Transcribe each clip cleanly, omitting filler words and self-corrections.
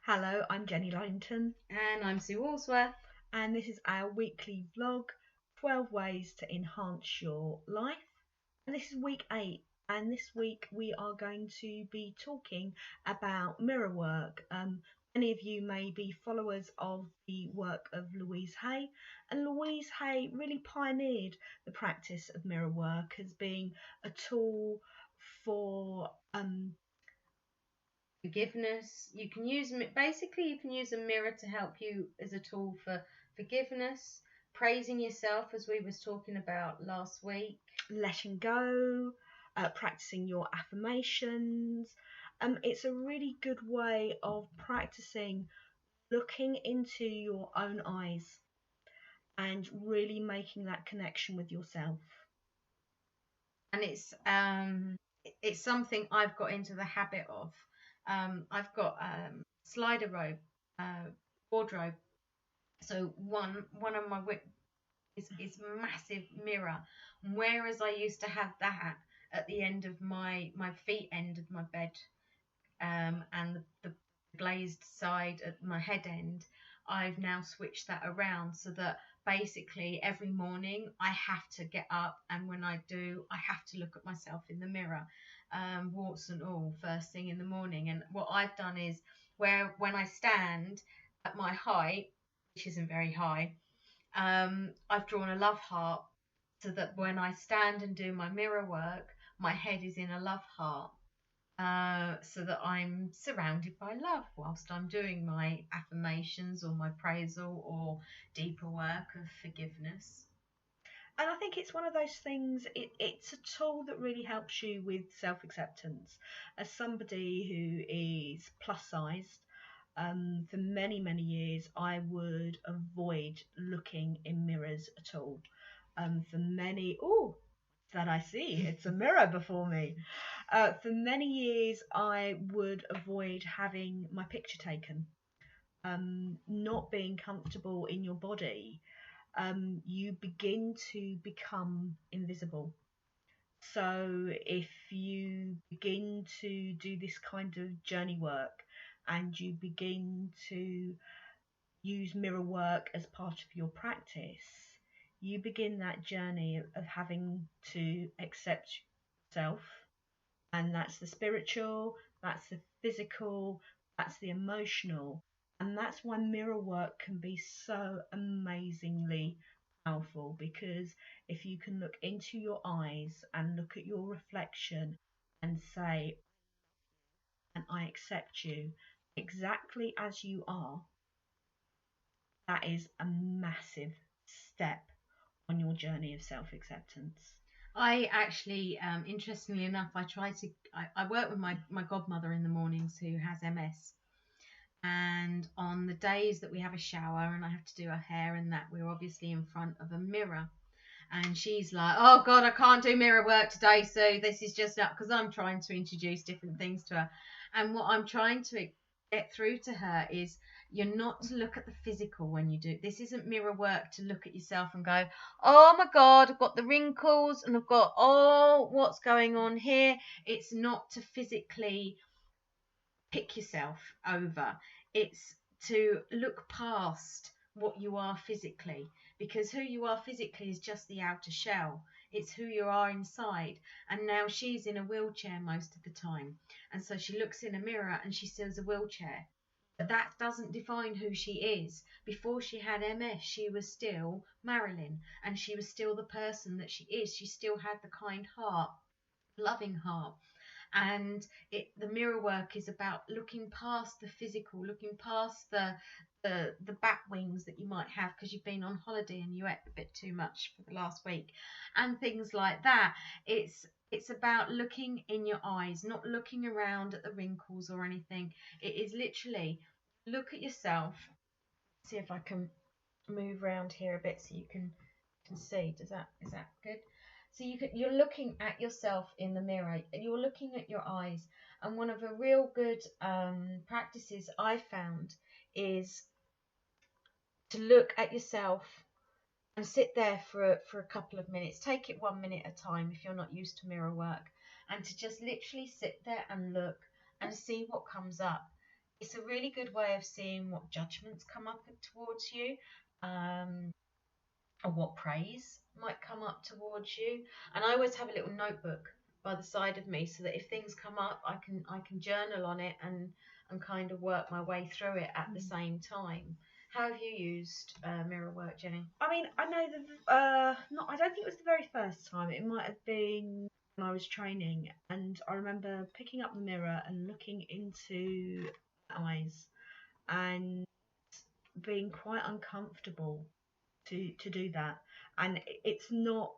Hello, I'm Jenny Langton, And I'm Sue Allsworth. and this is our weekly vlog 12 ways to enhance your life. And this is week 8, and this week we are going to be talking about mirror work. Many of you may be followers of the work of Louise Hay, and Louise Hay really pioneered the practice of mirror work as being a tool for Forgiveness. You can use a mirror to help you as a tool for forgiveness, praising yourself, as we was talking about last week. letting go, practicing your affirmations. It's a really good way of practicing looking into your own eyes and really making that connection with yourself. And it's something I've got into the habit of. I've got slider robe, wardrobe. So one of my is massive mirror. Whereas I used to have that at the end of my feet end of my bed, and the glazed side at my head end, I've now switched that around so that basically every morning I have to get up, and when I do, I have to look at myself in the mirror, warts and all, first thing in the morning. And what I've done is, where when I stand at my height, which isn't very high, I've drawn a love heart so that when I stand and do my mirror work, my head is in a love heart, so that I'm surrounded by love whilst I'm doing my affirmations or my praisal or deeper work of forgiveness. And I think it's one of those things, it's a tool that really helps you with self acceptance. As somebody who is plus sized, for many, many years, I would avoid looking in mirrors at all. That I see, it's a mirror before me. For many years, I would avoid having my picture taken. Not being comfortable in your body, you begin to become invisible. So if you begin to do this kind of journey work and you begin to use mirror work as part of your practice, you begin that journey of having to accept yourself. And that's the spiritual, that's the physical, that's the emotional. And that's why mirror work can be so amazingly powerful, because if you can look into your eyes and look at your reflection and say, and I accept you exactly as you are, that is a massive step on your journey of self acceptance. I actually, interestingly enough, I work with my godmother in the mornings who has MS. And on the days that we have a shower and I have to do her hair and that, we're obviously in front of a mirror. And she's like, "Oh God, I can't do mirror work today, so this is just up," because I'm trying to introduce different things to her. And what I'm trying to get through to her is, you're not to look at the physical when you do. This isn't mirror work to look at yourself and go, "Oh my God, I've got the wrinkles and I've got, oh, what's going on here?" It's not to physically pick yourself over. It's to look past what you are physically, because who you are physically is just the outer shell. It's who you are inside. And now she's in a wheelchair most of the time, and so she looks in a mirror and she sees a wheelchair. But that doesn't define who she is. Before she had MS, she was still Marilyn, and she was still the person that she is. She still had the kind heart, loving heart. And the mirror work is about looking past the physical, looking past the bat wings that you might have because you've been on holiday and you ate a bit too much for the last week, and things like that. It's about looking in your eyes, not looking around at the wrinkles or anything. It is literally, look at yourself. See if I can move around here a bit so you can see. Is that good? So you're looking at yourself in the mirror. You're looking at your eyes. And one of the real good practices I found is to look at yourself and sit there for a couple of minutes. Take it 1 minute at a time if you're not used to mirror work, and to just literally sit there and look and see what comes up. it's a really good way of seeing what judgments come up towards you, or what praise might come up towards you. And I always have a little notebook by the side of me so that if things come up, I can journal on it and kind of work my way through it at the same time. How have you used mirror work, Jenny? I mean, I know not. I don't think it was the very first time. It might have been when I was training, and I remember picking up the mirror and looking into my eyes and being quite uncomfortable to do that. And it's not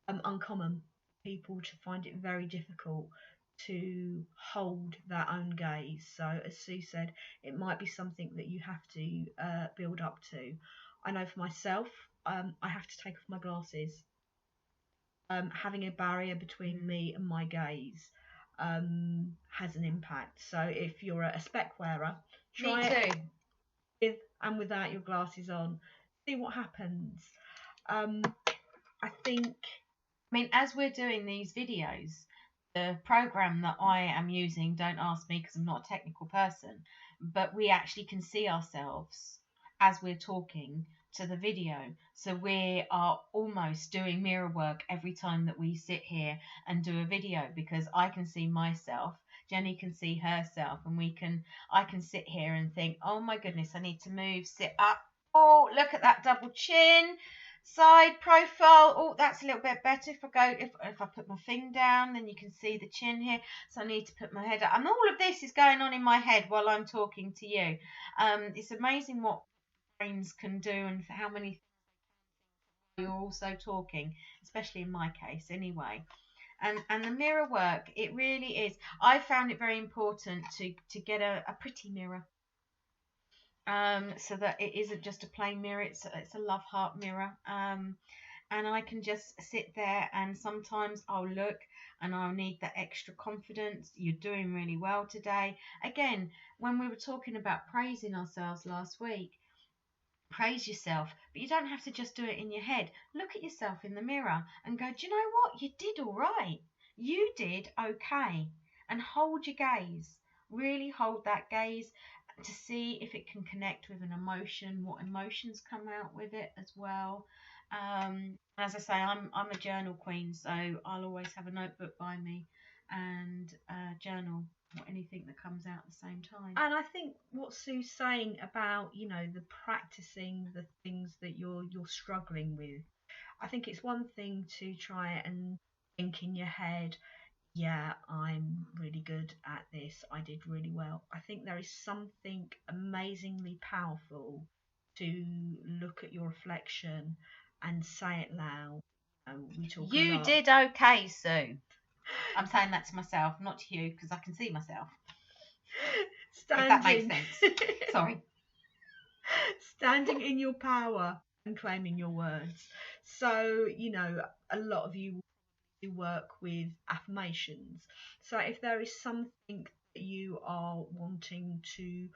uncommon for people to find it very difficult to hold their own gaze. So as Sue said, it might be something that you have to build up to. I know for myself, I have to take off my glasses. Having a barrier between me and my gaze has an impact. So if you're a spec wearer, try it with and without your glasses on. See what happens. I think, as we're doing these videos, the program that I am using, don't ask me because I'm not a technical person, but we actually can see ourselves as we're talking to the video. So we are almost doing mirror work every time that we sit here and do a video, because I can see myself, Jenny can see herself, and I can sit here and think, oh my goodness, I need to move, sit up. Oh, look at that double chin. Side profile. Oh, that's a little bit better. If I put my thing down, then you can see the chin here. So I need to put my head up. And all of this is going on in my head while I'm talking to you. It's amazing what brains can do and how many you're also talking, especially in my case anyway. And the mirror work, it really is. I found it very important to get a pretty mirror. So that it isn't just a plain mirror, it's a love heart mirror. And I can just sit there, and sometimes I'll look and I'll need that extra confidence. You're doing really well today. Again, when we were talking about praising ourselves last week, praise yourself, but you don't have to just do it in your head. Look at yourself in the mirror and go, do you know what? You did all right. You did okay. And hold your gaze. Really hold that gaze to see if it can connect with an emotion, what emotions come out with it as well. As I say, I'm a journal queen, so I'll always have a notebook by me and journal anything that comes out at the same time. And I think what Sue's saying about, the practicing the things that you're struggling with, I think it's one thing to try and think in your head, yeah, I'm really good at this, I did really well. I think there is something amazingly powerful to look at your reflection and say it loud. We talk a lot. You did okay, Sue. I'm saying that to myself, not to you, because I can see myself. If that makes sense. Sorry. Standing in your power and claiming your words. So, a lot of you work with affirmations. So if there is something that you are wanting to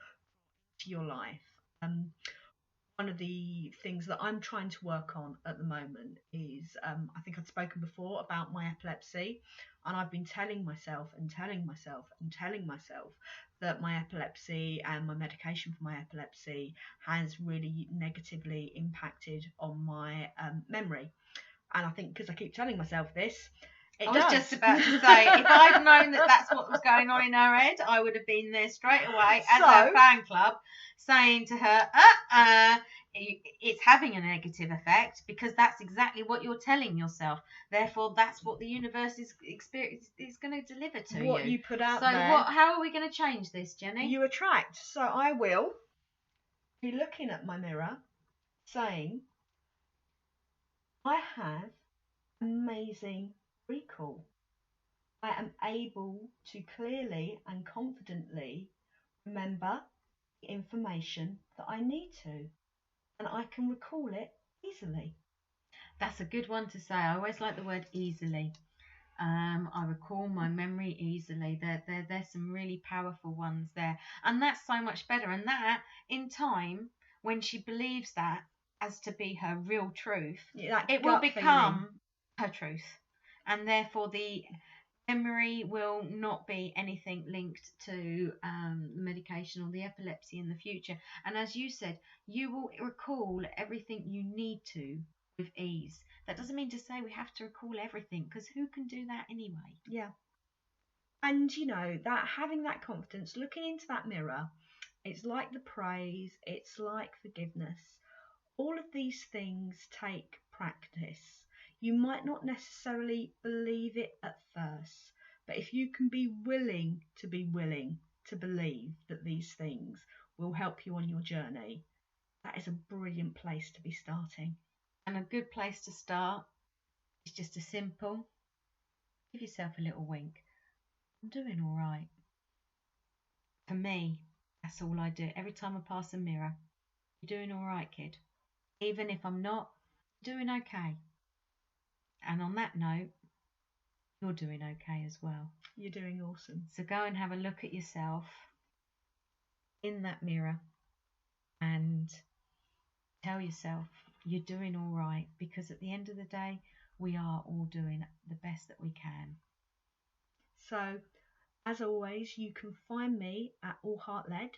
your life, one of the things that I'm trying to work on at the moment is, I think I've spoken before about my epilepsy, and I've been telling myself that my epilepsy and my medication for my epilepsy has really negatively impacted on my memory. And I think because I keep telling myself this, I was just about to say, if I'd known that that's what was going on in her head, I would have been there straight away as her fan club, saying to her, it's having a negative effect, because that's exactly what you're telling yourself. Therefore, that's what the universe is going to deliver to you. What you put out there. So how are we going to change this, Jenny? You attract. So I will be looking at my mirror, saying, I have amazing recall. I am able to clearly and confidently remember the information that I need to, and I can recall it easily. That's a good one to say. I always like the word easily. I recall my memory easily. There's some really powerful ones there, and that's so much better. And that, in time, when she believes that as to be her real truth, it will become her truth. And therefore the Memory will not be anything linked to the medication or the epilepsy in the future. And as you said, you will recall everything you need to with ease. That doesn't mean to say we have to recall everything, because who can do that anyway? Yeah. And you know, that having that confidence, looking into that mirror, it's like the praise, it's like forgiveness. All of these things take practice. You might not necessarily believe it at first, but if you can be willing to believe that these things will help you on your journey, that is a brilliant place to be starting. And a good place to start is just a simple, give yourself a little wink. I'm doing all right. For me, that's all I do. Every time I pass a mirror, you're doing all right, kid. Even if I'm not, doing okay. And on that note, you're doing okay as well. You're doing awesome. So go and have a look at yourself in that mirror and tell yourself you're doing all right, because at the end of the day, we are all doing the best that we can. So, as always, you can find me at All Heart Led.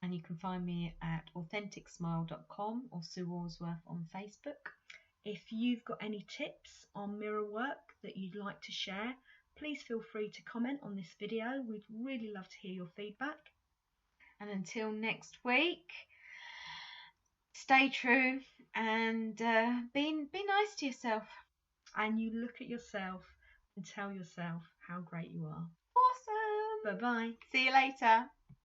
And you can find me at AuthenticSmile.com or Sue Allsworth on Facebook. If you've got any tips on mirror work that you'd like to share, please feel free to comment on this video. We'd really love to hear your feedback. And until next week, stay true and be nice to yourself. And you look at yourself and tell yourself how great you are. Awesome. Bye-bye. See you later.